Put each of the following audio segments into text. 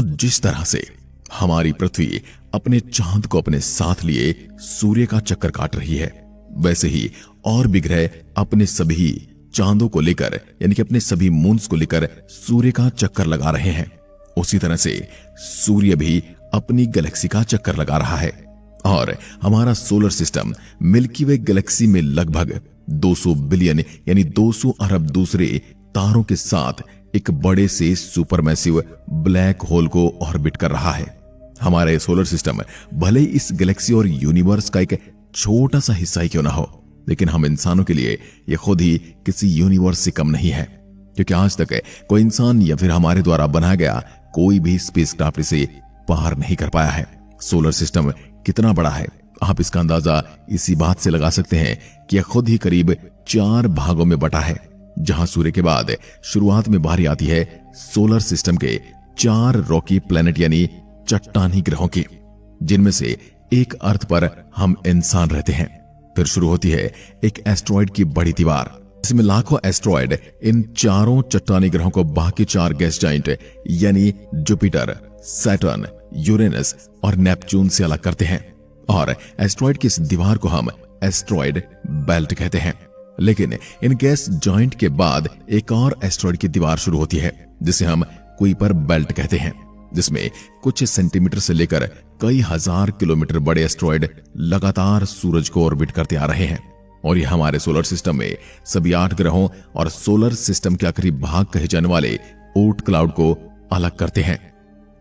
जिस तरह से हमारी पृथ्वी अपने चांद को अपने साथ लिए सूर्य का चक्कर काट रही है, वैसे ही और भी ग्रह अपने सभी चांदों को लेकर यानी कि अपने सभी मून्स को लेकर सूर्य का चक्कर लगा रहे हैं। उसी तरह से सूर्य भी अपनी गैलेक्सी का चक्कर लगा रहा है और हमारा सोलर सिस्टम मिल्की वे गैलेक्सी में लगभग 200 बिलियन यानी 200 अरब दूसरे तारों के साथ एक बड़े से सुपरमैसिव ब्लैक होल को ऑर्बिट कर रहा है। हमारे सोलर सिस्टम भले इस गैलेक्सी और यूनिवर्स का एक छोटा सा हिस्सा ही क्यों ना हो, लेकिन हम इंसानों के लिए यह खुद ही किसी यूनिवर्स से कम नहीं है, क्योंकि आज तक कोई इंसान या फिर हमारे द्वारा बनाया गया कोई भी स्पेसक्राफ्ट इसे पार नहीं कर पाया है। सोलर सिस्टम कितना बड़ा है आप इसका अंदाजा इसी बात से लगा सकते हैं कि यह खुद ही करीब 4 भागों में बटा है, जहां सूर्य के बाद शुरुआत में बारी आती है सोलर सिस्टम के 4 रॉकी प्लैनेट यानी चट्टानी ग्रहों की, जिनमें से एक अर्थ पर हम इंसान रहते हैं। फिर शुरू होती है एक एस्ट्रॉयड की बड़ी दीवार, इसमें लाखों एस्ट्रॉयड इन चारों चट्टानी ग्रहों को बाकी 4 गैस जाइंट यानी जुपिटर, सैटर्न, यूरेनस और नेपच्यून से अलग करते हैं और एस्ट्रॉयड की इस दीवार को हम एस्ट्रॉयड बेल्ट कहते हैं। लेकिन इन गैस जॉइंट के बाद एक और एस्ट्रॉयड की दीवार शुरू होती है जिसे हम कुइपर बेल्ट कहते हैं, जिसमें कुछ सेंटीमीटर से लेकर कई हजार किलोमीटर बड़े एस्ट्रॉयड लगातार सूरज को ऑर्बिट करते आ रहे हैं और ये हमारे सोलर सिस्टम में सभी 8 ग्रहों और सोलर सिस्टम के आखिरी भाग कहे जाने वाले ओट क्लाउड को अलग करते हैं।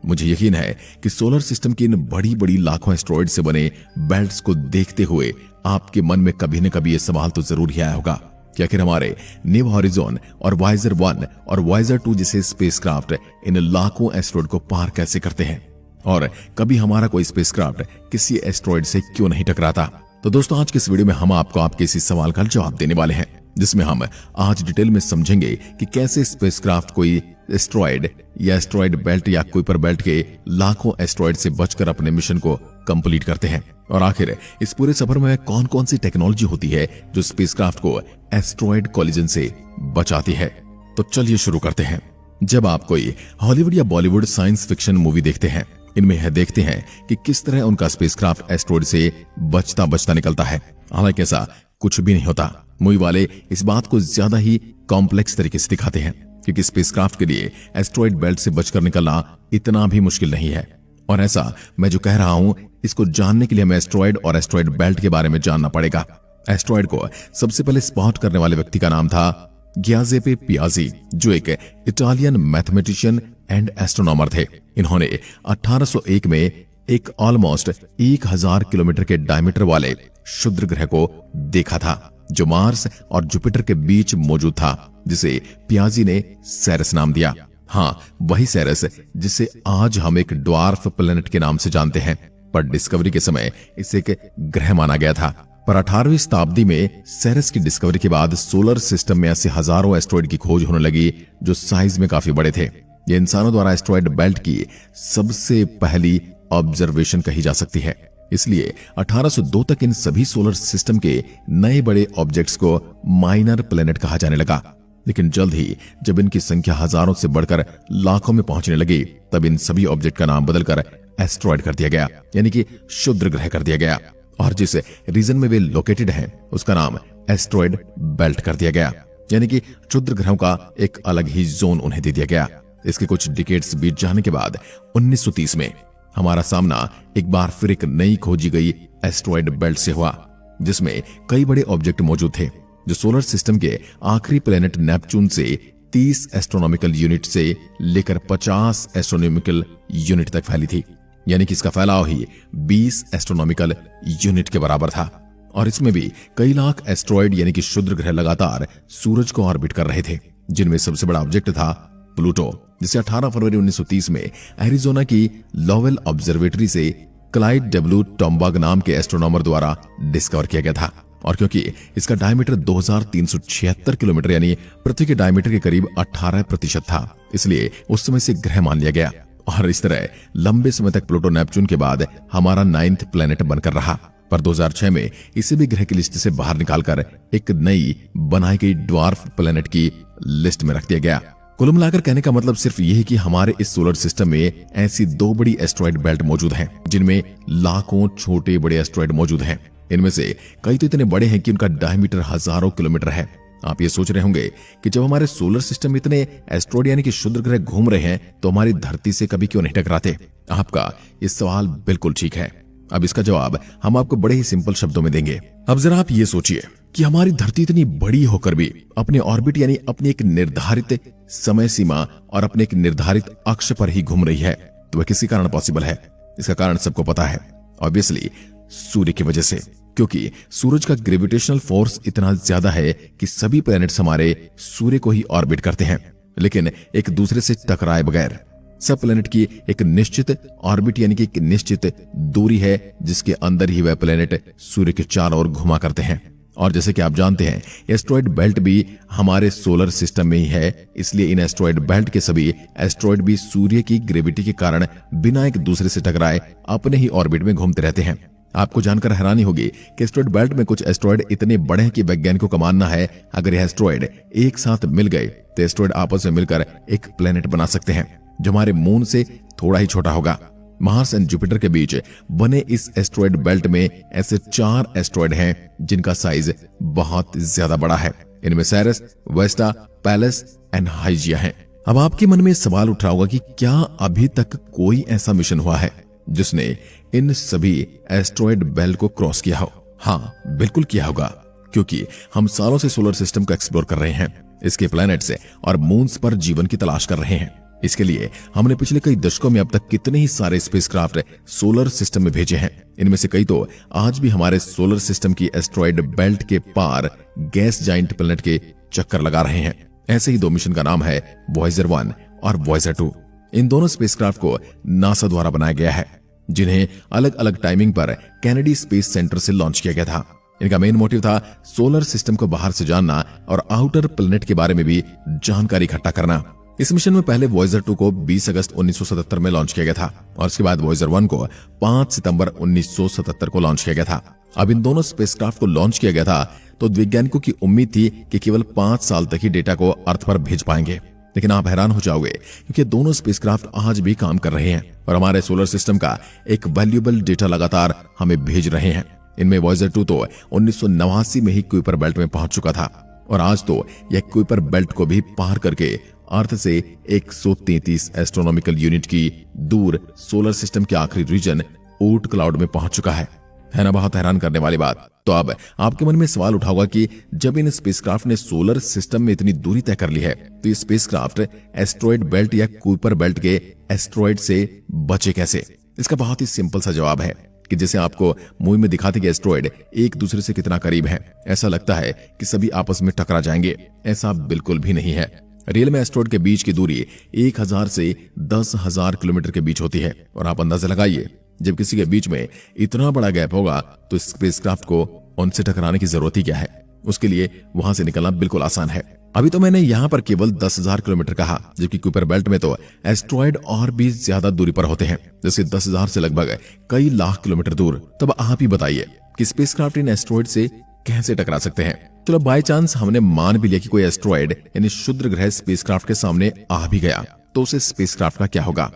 मुझे यकीन है कि सोलर सिस्टम की इन बड़ी बड़ी लाखों एस्ट्रॉयड से बने बेल्ट्स को देखते हुए आपके मन में कभी न कभी यह सवाल तो जरूर ही आया होगा कि आखिर हमारे न्यू हॉरिजॉन और वाइजर 1 और वाइजर 2 जैसे स्पेसक्राफ्ट इन लाखों एस्ट्रॉयड को पार कैसे करते हैं और कभी हमारा कोई स्पेसक्राफ्ट किसी एस्ट्रॉयड से क्यों नहीं टकराता। तो दोस्तों, आज के इस वीडियो में हम आपको आपके इसी सवाल का जवाब देने वाले हैं, जिसमें हम आज डिटेल में समझेंगे कि कैसे स्पेसक्राफ्ट कोई एस्ट्रॉयड या एस्ट्रॉयड बेल्ट या कुइपर बेल्ट के लाखों एस्ट्रॉयड से बचकर अपने मिशन को कंप्लीट करते हैं और आखिर इस पूरे सफर में कौन कौन सी टेक्नोलॉजी होती है जो स्पेसक्राफ्ट को एस्ट्रॉयड कॉलिजन से बचाती है। तो चलिए शुरू करते हैं। जब आप कोई हॉलीवुड या बॉलीवुड साइंस फिक्शन मूवी देखते हैं, इनमें यह देखते हैं कि किस तरह उनका स्पेसक्राफ्ट एस्ट्रॉयड से बचता बचता निकलता है। हालांकि ऐसा कुछ भी नहीं होता। मूवी वाले इस बात को ज्यादा ही कॉम्प्लेक्स तरीके से दिखाते हैं, क्योंकि स्पेसक्राफ्ट के लिए एस्ट्रॉयड बेल्ट से बचकर निकलना इतना भी मुश्किल नहीं है। और ऐसा मैं जो कह रहा हूं, इसको जानने के लिए हमें एस्ट्रॉयड और एस्ट्रॉयड बेल्ट के बारे में जानना पड़ेगा। एस्ट्रॉयड को सबसे पहले स्पॉट करने वाले व्यक्ति का नाम था गियाजेपे पियाजी, जो एक इटालियन मैथमेटिशियन एंड एस्ट्रोनॉमर थे। इन्होंने 1801 में एक ऑलमोस्ट 1000 किलोमीटर के डायमीटर वाले क्षुद्र ग्रह को देखा था, जो मार्स और जुपिटर के बीच मौजूद था, जिसे पियाजी ने सेरस नाम दिया। हाँ, वही सेरस जिसे आज हम एक ड्वार्फ प्लेनेट के नाम से जानते हैं, पर डिस्कवरी के समय इसे एक ग्रह माना गया था। पर 18वीं शताब्दी में सेरस की डिस्कवरी के बाद सोलर सिस्टम में ऐसे हजारों एस्ट्रॉयड की खोज होने लगी जो साइज में काफी बड़े थे। ये इंसानों द्वारा एस्ट्रॉयड बेल्ट की सबसे पहली ऑब्जर्वेशन कही जा सकती है। इसलिए 1802 तक इन सभी सोलर सिस्टम के नए बड़े ऑब्जेक्ट्स को माइनर प्लेनेट कहा जाने लगा। लेकिन जल्द ही जब इनकी संख्या हजारों से बढ़कर लाखों में पहुंचने लगी, तब इन सभी ऑब्जेक्ट का नाम बदलकर एस्ट्रॉयड कर दिया गया, यानी कि क्षुद्र ग्रह कर दिया गया, और जिस रीजन में वे लोकेटेड हैं उसका नाम एस्ट्रॉयड बेल्ट कर दिया गया, यानी कि क्षुद्र ग्रहों का एक अलग ही जोन उन्हें दे दिया गया। इसके कुछ डिकेड्स बीत जाने के बाद 1930 में हमारा सामना एक बार फिर एक नई खोजी गई एस्ट्रॉयड बेल्ट से हुआ, जिसमें कई बड़े ऑब्जेक्ट मौजूद थे जो सोलर सिस्टम के आखिरी प्लेनेट नेपच्यून से 30 एस्ट्रोनॉमिकल यूनिट से लेकर 50 एस्ट्रोनॉमिकल यूनिट तक फैली थी, यानी कि इसका फैलाव ही 20 एस्ट्रोनॉमिकल यूनिट के बराबर था। और इसमें भी कई लाख एस्ट्रॉयड यानी कि क्षुद्र ग्रह लगातार सूरज को ऑर्बिट कर रहे थे, जिनमें सबसे बड़ा ऑब्जेक्ट था प्लूटो, जिसे 18 फरवरी 1930 में एरिजोना की लॉवेल ऑब्जर्वेटरी से क्लाइड डब्ल्यू टॉम्बाग नाम के एस्ट्रोनॉमर द्वारा डिस्कवर किया गया था। और क्योंकि इसका डायमीटर 2376 किलोमीटर यानी पृथ्वी के डायमीटर के करीब 18% था, इसलिए उस समय से ग्रह मान लिया गया। और इस तरह लंबे समय तक प्लूटो नेपच्यून के बाद हमारा 9th प्लेनेट बनकर रहा। पर 2006 में इसे भी ग्रह की लिस्ट से बाहर निकालकर एक नई बनाई गई ड्वार्फ प्लेनेट की लिस्ट में रख दिया गया। कुल मिलाकर कहने का मतलब सिर्फ ये है कि हमारे इस सोलर सिस्टम में ऐसी 2 बड़ी एस्ट्रॉयड बेल्ट मौजूद हैं, जिनमें लाखों छोटे बड़े एस्ट्रॉयड मौजूद हैं। इनमें से कई तो इतने बड़े हैं कि उनका डायमीटर हजारों किलोमीटर है। आप ये सोच रहे होंगे कि जब हमारे सोलर सिस्टम में इतने एस्ट्रॉयड यानी कि क्षुद्र ग्रह घूम रहे हैं तो हमारी धरती से कभी क्यों नहीं टकराते? आपका इस सवाल बिल्कुल ठीक है। अब इसका जवाब हम आपको बड़े ही सिंपल शब्दों में देंगे। अब जरा आप ये सोचिए कि हमारी धरती इतनी बड़ी होकर भी अपने ऑर्बिट यानी अपनी एक निर्धारित समय सीमा और अपने एक निर्धारित अक्ष पर ही घूम रही है, तो वह किसी कारण पॉसिबल है? इसका कारण सबको पता है, ऑब्वियसली सूर्य की वजह से। क्योंकि सूरज का ग्रेविटेशनल फोर्स इतना ज्यादा है कि सभी प्लैनेट्स हमारे सूर्य को ही ऑर्बिट करते हैं, लेकिन एक दूसरे से टकराए बगैर। सब प्लैनेट की एक निश्चित ऑर्बिट यानी कि एक निश्चित दूरी है जिसके अंदर ही वह प्लैनेट सूर्य के चारों ओर घुमा करते हैं। और जैसे कि आप जानते हैं, एस्ट्रॉयड बेल्ट भी हमारे सोलर सिस्टम में ही है, इसलिए इन एस्ट्रॉयड बेल्ट के सभी एस्ट्रॉयड भी सूर्य की ग्रेविटी के कारण बिना एक दूसरे से टकराए अपने ही ऑर्बिट में घूमते रहते हैं। आपको जानकर हैरानी होगी कि एस्ट्रॉयड बेल्ट में कुछ एस्ट्रॉयड इतने बड़े हैं कि वैज्ञानिकों का मानना है अगर यह एस्ट्रॉयड एक साथ मिल गए तो एस्ट्रॉयड आपस में मिलकर एक प्लेनेट बना सकते हैं जो हमारे मून से थोड़ा ही छोटा होगा। मार्स एंड जुपिटर के बीच बने इस एस्ट्रॉयड बेल्ट में ऐसे 4 एस्ट्रॉयड हैं जिनका साइज बहुत ज्यादा बड़ा है। इनमें Ceres, Vesta, Pallas and Hygiea हैं। अब आपके मन में सवाल उठ रहा होगा कि क्या अभी तक कोई ऐसा मिशन हुआ है जिसने इन सभी एस्ट्रॉयड बेल्ट को क्रॉस किया हो? हाँ, बिल्कुल किया होगा, क्योंकि हम सालों से सोलर सिस्टम को एक्सप्लोर कर रहे हैं, इसके प्लैनेट्स और मून्स पर जीवन की तलाश कर रहे हैं। इसके लिए हमने पिछले कई दशकों में अब तक कितने ही सारे स्पेसक्राफ्ट सोलर सिस्टम में भेजे हैं। इनमें से कई तो आज भी हमारे सोलर सिस्टम की एस्ट्रॉयड बेल्ट के पार गैस जाइंट प्लैनेट के चक्कर लगा रहे हैं। ऐसे ही 2 मिशन का नाम है वॉयेजर 1 और वॉयेजर 2। इन दोनों स्पेसक्राफ्ट को नासा द्वारा बनाया गया है, जिन्हें अलग अलग टाइमिंग पर कैनेडी स्पेस सेंटर से लॉन्च किया गया था। इनका मेन मोटिव था सोलर सिस्टम को बाहर से जानना और आउटर प्लैनेट के बारे में भी जानकारी इकट्ठा करना। इस मिशन में पहले वॉयेजर 2 को 20 अगस्त 1977 में लॉन्च किया गया था और उसके बाद वॉयेजर 1 को 5 सितंबर 1977 को लॉन्च किया गया था। अब इन दोनों स्पेसक्राफ्ट को लॉन्च किया गया था तो वैज्ञानिकों की उम्मीद थी कि केवल 5 साल तक ही डेटा को अर्थ पर भेज पाएंगे, लेकिन आप हैरान हो जाओगे क्योंकि दोनों स्पेसक्राफ्ट आज भी काम कर रहे हैं और हमारे सोलर सिस्टम का एक वैल्यूएबल डेटा लगातार हमें भेज रहे हैं। इनमें वॉयेजर 2 तो 1989 में ही कुइपर बेल्ट में पहुंच चुका था और आज तो यह कुइपर बेल्ट को भी पार करके अर्थ से 133 एस्ट्रोनॉमिकल यूनिट की दूर सोलर सिस्टम के आखिरी रीजन ओर्ट क्लाउड में पहुंच चुका है ना? बहुत हैरान करने वाली बात। तो अब आपके मन में सवाल उठा होगा कि जब इन स्पेसक्राफ्ट ने सोलर सिस्टम में इतनी दूरी तय कर ली है तो ये स्पेसक्राफ्ट एस्ट्रॉयड बेल्ट या कुइपर बेल्ट के एस्ट्रॉयड से बचे कैसे? इसका बहुत ही सिंपल सा जवाब है कि जैसे आपको मूवी में दिखाते कि एस्ट्रॉयड एक दूसरे से कितना करीब है, ऐसा लगता है कि सभी आपस में टकरा जाएंगे। ऐसा बिल्कुल भी नहीं है। रियल में एस्ट्रॉयड के बीच की दूरी 1000 से 10,000 किलोमीटर के बीच होती है और आप अंदाजा लगाइए जब किसी के बीच में इतना बड़ा गैप होगा तो स्पेसक्राफ्ट को उनसे टकराने की जरूरत ही क्या है? उसके लिए वहां से निकलना बिल्कुल आसान है। अभी तो मैंने यहाँ पर केवल 10,000 किलोमीटर कहा, जबकि कुइपर बेल्ट में तो एस्ट्रॉयड और भी ज्यादा दूरी पर होते हैं, जैसे 10,000 से लगभग कई लाख किलोमीटर दूर। तब आप ही बताइए कि स्पेसक्राफ्ट इन एस्ट्रॉयड से कैसे टकरा सकते हैं? चलो बाय चांस हमने मान भी लिया कि कोई एस्ट्रॉयड यानी क्षुद्र ग्रह स्पेसक्राफ्ट के सामने आ भी गया तो उसे स्पेसक्राफ्ट का क्या होगा?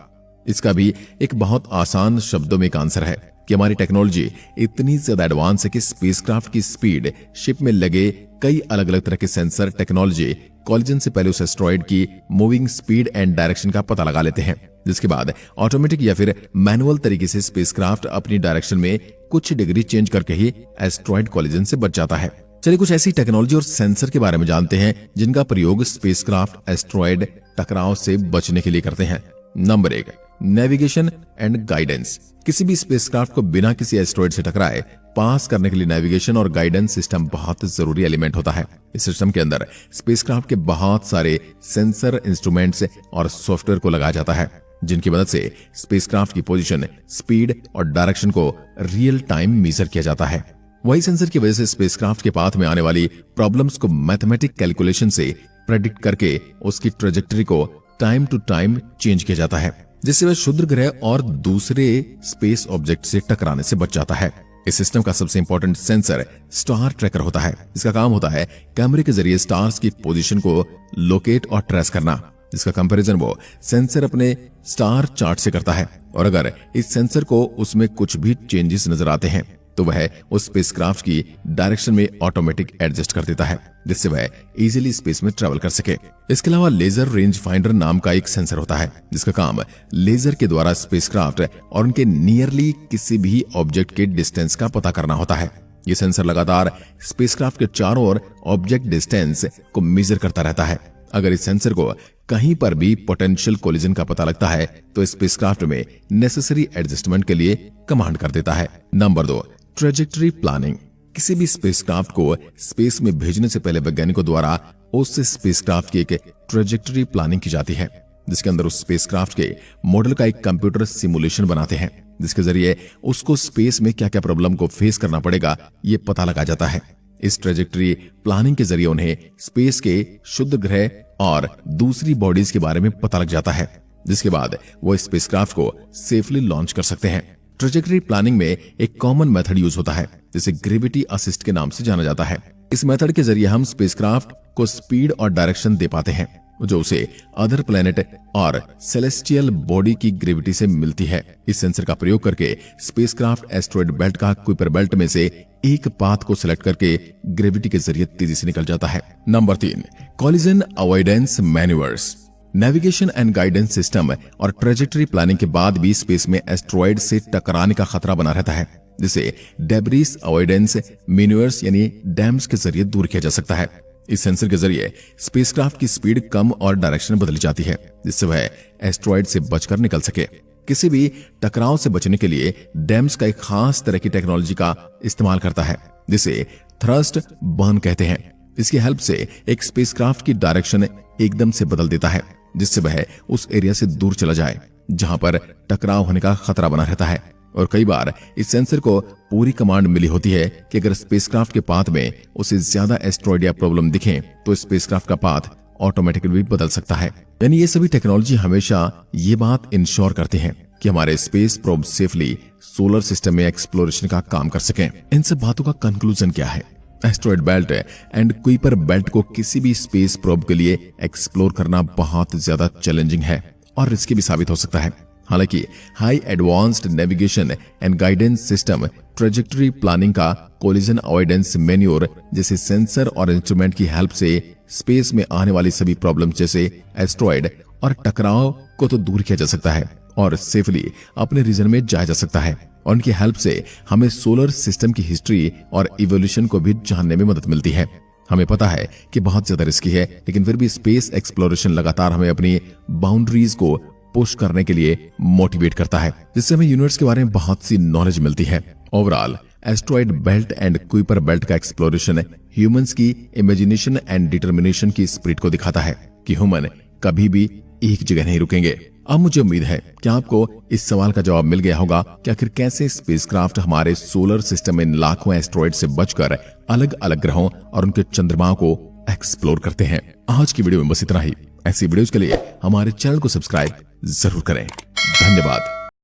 इसका भी एक बहुत आसान शब्दों में एक आंसर है कि हमारी टेक्नोलॉजी इतनी ज्यादा एडवांस है कि स्पेसक्राफ्ट की स्पीड शिप में लगे कई अलग अलग तरह के सेंसर टेक्नोलॉजी कॉलिजन से पहले उस एस्ट्रॉयड की मूविंग स्पीड एंड डायरेक्शन का पता लगा लेते हैं, जिसके बाद ऑटोमेटिक या फिर मैनुअल तरीके से स्पेसक्राफ्ट अपनी डायरेक्शन में कुछ डिग्री चेंज करके ही एस्ट्रॉयड कॉलिजन से बच जाता है। चलिए कुछ ऐसी टेक्नोलॉजी और सेंसर के बारे में जानते हैं जिनका प्रयोग स्पेसक्राफ्ट एस्ट्रॉयड टकराव से बचने के लिए करते हैं। Number 1, navigation and guidance. किसी भी स्पेसक्राफ्ट को बिना किसी एस्ट्रॉयड से टकराए पास करने के लिए नेविगेशन और गाइडेंस सिस्टम बहुत जरूरी एलिमेंट होता है। इस सिस्टम के अंदर स्पेसक्राफ्ट के बहुत सारे सेंसर, इंस्ट्रूमेंट्स और सॉफ्टवेयर को लगाया जाता है, जिनकी मदद से स्पेसक्राफ्ट की पोजीशन, स्पीड और डायरेक्शन को रियल टाइम मेजर किया जाता है। वही सेंसर की वजह से स्पेसक्राफ्ट के पाथ में आने वाली प्रॉब्लम्स को मैथमेटिक कैलकुलेशन से प्रेडिक्ट करके उसकी ट्रेजेक्टरी को टाइम टू टाइम चेंज किया जाता है, जिससे वह क्षुद्र ग्रह और दूसरे स्पेस ऑब्जेक्ट से टकराने से बच जाता है। इस सिस्टम का सबसे इंपॉर्टेंट सेंसर स्टार ट्रैकर होता है। इसका काम होता है कैमरे के जरिए स्टार्स की पोजीशन को लोकेट और ट्रेस करना, जिसका कंपैरिजन वो सेंसर अपने स्टार चार्ट से करता है। और अगर इस सेंसर को उसमें कुछ भी चेंजेस नजर आते हैं तो वह उस स्पेसक्राफ्ट की डायरेक्शन में ऑटोमेटिक एडजस्ट कर देता है, जिससे वह इजीली स्पेस में ट्रेवल कर सके। इसके अलावा लेजर रेंज फाइंडर नाम का एक सेंसर होता है, जिसका काम लेजर के द्वारा स्पेसक्राफ्ट और उनके नियरली किसी भी ऑब्जेक्ट के डिस्टेंस का पता करना होता है। ये सेंसर लगातार स्पेसक्राफ्ट के चारों ओर ऑब्जेक्ट डिस्टेंस को मेजर करता रहता है। अगर इस सेंसर को कहीं पर भी पोटेंशियल कोलिजन का पता लगता है तो स्पेसक्राफ्ट में नेसेसरी एडजस्टमेंट के लिए कमांड कर देता है। Number 2, trajectory planning. किसी भी स्पेसक्राफ्ट को स्पेस में भेजने से पहले वैज्ञानिकों द्वारा उस स्पेसक्राफ्ट की एक ट्रेजेक्टरी प्लानिंग की जाती है, जिसके अंदर उस स्पेसक्राफ्ट के मॉडल का एक कंप्यूटर सिमुलेशन बनाते हैं, जिसके जरिए उसको स्पेस में क्या क्या प्रॉब्लम को फेस करना पड़ेगा ये पता लगा जाता है। इस ट्रेजेक्टरी प्लानिंग के जरिए उन्हें स्पेस के शुद्ध ग्रह और दूसरी बॉडीज के बारे में पता लग जाता है, जिसके बाद वो स्पेसक्राफ्ट को सेफली लॉन्च कर सकते हैं। ट्रेजेक्टरी प्लानिंग में एक कॉमन मेथड यूज होता है, जिसे ग्रेविटी असिस्ट के नाम से जाना जाता है। इस मेथड के जरिए हम स्पेसक्राफ्ट को स्पीड और डायरेक्शन दे पाते हैं जो उसे अदर प्लेनेट और सेलेस्टियल बॉडी की ग्रेविटी से मिलती है। इस सेंसर का प्रयोग करके स्पेसक्राफ्ट एस्ट्रॉयड बेल्ट का कुइपर बेल्ट में से एक पाथ को सिलेक्ट करके ग्रेविटी के जरिए तेजी से निकल जाता है। Number 3, collision avoidance manoeuvres. Navigation and guidance system और ट्रेजेक्टरी प्लानिंग के बाद भी स्पेस में एस्ट्रॉयड से टकराने का खतरा बना रहता है, जिसे डेब्रिस अवॉइडेंस मैन्यूवर्स यानी डैम्स के जरिए दूर किया जा सकता है। इस सेंसर के जरिए स्पेसक्राफ्ट की स्पीड कम और डायरेक्शन बदली जाती है, जिससे वह एस्ट्रॉयड से बचकर निकल सके। किसी भी टकराव से बचने के लिए डैम्स का एक खास तरह की टेक्नोलॉजी का इस्तेमाल करता है, जिसे थ्रस्ट बर्न कहते हैं। इसकी हेल्प से एक स्पेसक्राफ्ट की डायरेक्शन एकदम से बदल देता है, जिससे वह उस एरिया से दूर चला जाए जहां पर टकराव होने का खतरा बना रहता है। और कई बार इस सेंसर को पूरी कमांड मिली होती है कि अगर स्पेसक्राफ्ट के पाथ में उसे ज्यादा एस्ट्रॉयड या प्रॉब्लम दिखे तो स्पेसक्राफ्ट का पाथ ऑटोमेटिकली बदल सकता है। यानी ये सभी टेक्नोलॉजी हमेशा ये बात इंश्योर करते हैं कि हमारे space probe safely solar system में एक्सप्लोरेशन का काम कर सकें। इन सब बातों का कंक्लूजन क्या है? Asteroid belt and Kuiper belt को किसी भी स्पेस प्रोब के लिए एक्सप्लोर करना बहुत ज्यादा चैलेंजिंग है और रिस्की भी साबित हो सकता है। हालांकि high advanced navigation and guidance system, trajectory planning का कोलिजन अवॉइडेंस मैन्यूवर जैसे सेंसर और इंस्ट्रूमेंट की हेल्प से स्पेस में आने वाली सभी प्रॉब्लम जैसे एस्ट्रॉयड और टकराव को तो दूर किया जा सकता है और सेफली अपने रीजन में जाया जा सकता है। और उनकी हेल्प से हमें सोलर सिस्टम की हिस्ट्री और इवोल्यूशन को भी जानने में मदद मिलती है। हमें पता है कि बहुत ज्यादा रिस्की है, लेकिन फिर भी स्पेस एक्सप्लोरेशन लगातार हमें अपनी बाउंड्रीज को पुश करने के लिए मोटिवेट करता है, जिससे हमें यूनिवर्स के बारे में बहुत सी नॉलेज मिलती है। Overall asteroid belt and Kuiper belt का एक्सप्लोरेशन ह्यूमंस की इमेजिनेशन एंड डिटर्मिनेशन की स्पिरिट को दिखाता है कि ह्यूमन कभी भी एक जगह नहीं रुकेंगे। अब मुझे उम्मीद है कि आपको इस सवाल का जवाब मिल गया होगा कि आखिर कैसे स्पेसक्राफ्ट हमारे सोलर सिस्टम में लाखों एस्ट्रॉयड से बचकर अलग अलग ग्रहों और उनके चंद्रमाओं को एक्सप्लोर करते हैं। आज की वीडियो में बस इतना ही। ऐसी वीडियोस के लिए हमारे चैनल को सब्सक्राइब जरूर करें। धन्यवाद।